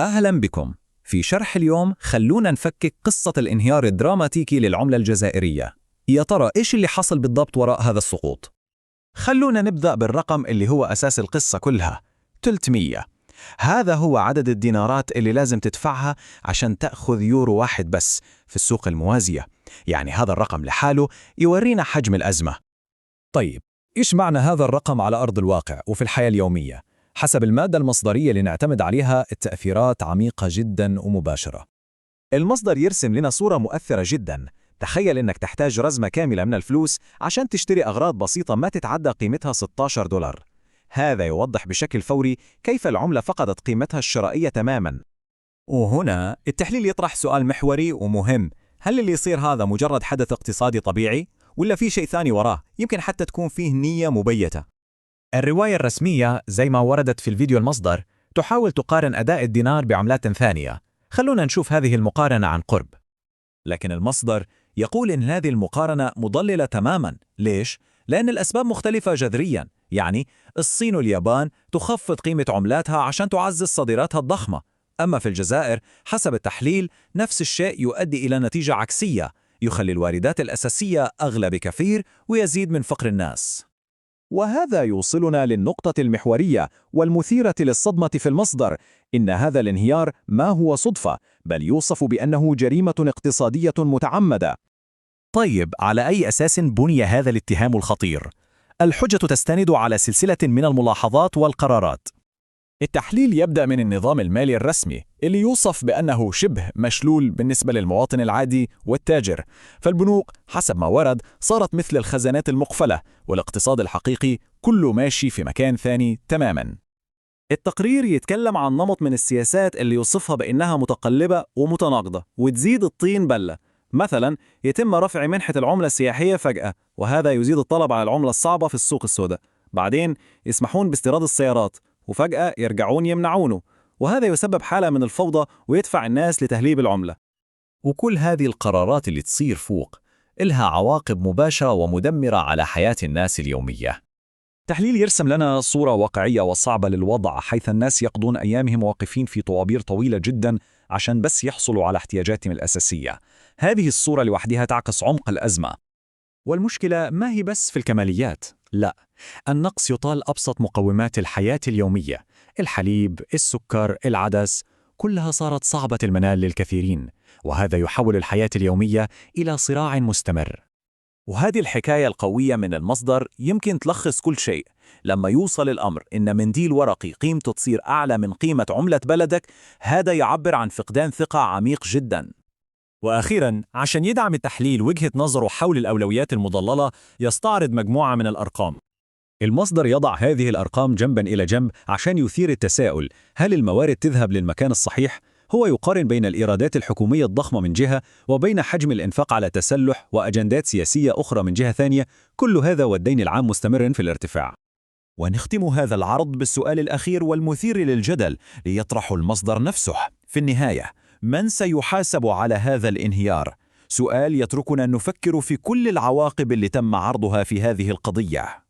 أهلا بكم. في شرح اليوم خلونا نفكك قصة الانهيار الدراماتيكي للعملة الجزائرية. يا ترى إيش اللي حصل بالضبط وراء هذا السقوط؟ خلونا نبدأ بالرقم اللي هو أساس القصة كلها، 300. هذا هو عدد الدينارات اللي لازم تدفعها عشان تأخذ يورو واحد بس في السوق الموازية. يعني هذا الرقم لحاله يورينا حجم الأزمة. طيب، إيش معنى هذا الرقم على أرض الواقع وفي الحياة اليومية؟ حسب المادة المصدرية اللي نعتمد عليها التأثيرات عميقة جدا ومباشرة. المصدر يرسم لنا صورة مؤثرة جدا. تخيل إنك تحتاج رزمة كاملة من الفلوس عشان تشتري أغراض بسيطة ما تتعدى قيمتها $16. هذا يوضح بشكل فوري كيف العملة فقدت قيمتها الشرائية تماما. وهنا التحليل يطرح سؤال محوري ومهم: هل اللي يصير هذا مجرد حدث اقتصادي طبيعي؟ ولا في شيء ثاني وراه، يمكن حتى تكون فيه نية مبيتة؟ الرواية الرسمية زي ما وردت في الفيديو المصدر تحاول تقارن أداء الدينار بعملات ثانية. خلونا نشوف هذه المقارنة عن قرب. لكن المصدر يقول إن هذه المقارنة مضللة تماماً. ليش؟ لأن الأسباب مختلفة جذرياً. يعني الصين واليابان تخفض قيمة عملاتها عشان تعزز صادراتها الضخمة، أما في الجزائر حسب التحليل نفس الشيء يؤدي إلى نتيجة عكسية، يخلي الواردات الأساسية أغلى بكثير ويزيد من فقر الناس. وهذا يوصلنا للنقطة المحورية والمثيرة للصدمة في المصدر: إن هذا الانهيار ما هو صدفة، بل يوصف بأنه جريمة اقتصادية متعمدة. طيب، على أي أساس بني هذا الاتهام الخطير؟ الحجة تستند على سلسلة من الملاحظات والقرارات. التحليل يبدأ من النظام المالي الرسمي اللي يوصف بأنه شبه مشلول بالنسبة للمواطن العادي والتاجر، فالبنوك حسب ما ورد صارت مثل الخزانات المقفلة، والاقتصاد الحقيقي كله ماشي في مكان ثاني تماما. التقرير يتكلم عن نمط من السياسات اللي يوصفها بأنها متقلبة ومتناقضة وتزيد الطين بلة. مثلا يتم رفع منحة العملة السياحية فجأة، وهذا يزيد الطلب على العملة الصعبة في السوق السوداء. بعدين يسمحون باستيراد السيارات، وفجأة يرجعون يمنعونه، وهذا يسبب حالة من الفوضى ويدفع الناس لتهليب العملة. وكل هذه القرارات اللي تصير فوق إلها عواقب مباشرة ومدمرة على حياة الناس اليومية. تحليل يرسم لنا صورة واقعية وصعبة للوضع، حيث الناس يقضون أيامهم واقفين في طوابير طويلة جدا عشان بس يحصلوا على احتياجاتهم الأساسية. هذه الصورة لوحدها تعكس عمق الأزمة. والمشكلة ما هي بس في الكماليات، لا، النقص يطال أبسط مقومات الحياة اليومية: الحليب، السكر، العدس، كلها صارت صعبة المنال للكثيرين، وهذا يحول الحياة اليومية إلى صراع مستمر. وهذه الحكاية القوية من المصدر يمكن تلخص كل شيء. لما يوصل الأمر إن منديل ورقي قيمته تصير أعلى من قيمة عملة بلدك، هذا يعبر عن فقدان ثقة عميق جدا. وأخيراً، عشان يدعم التحليل وجهة نظره حول الأولويات المضللة، يستعرض مجموعة من الأرقام. المصدر يضع هذه الأرقام جنباً إلى جنب عشان يثير التساؤل: هل الموارد تذهب للمكان الصحيح؟ هو يقارن بين الإيرادات الحكومية الضخمة من جهة وبين حجم الإنفاق على تسلح وأجندات سياسية أخرى من جهة ثانية، كل هذا والدين العام مستمر في الارتفاع. ونختم هذا العرض بالسؤال الأخير والمثير للجدل ليطرح المصدر نفسه: في النهاية، من سيحاسب على هذا الانهيار؟ سؤال يتركنا نفكر في كل العواقب اللي تم عرضها في هذه القضية.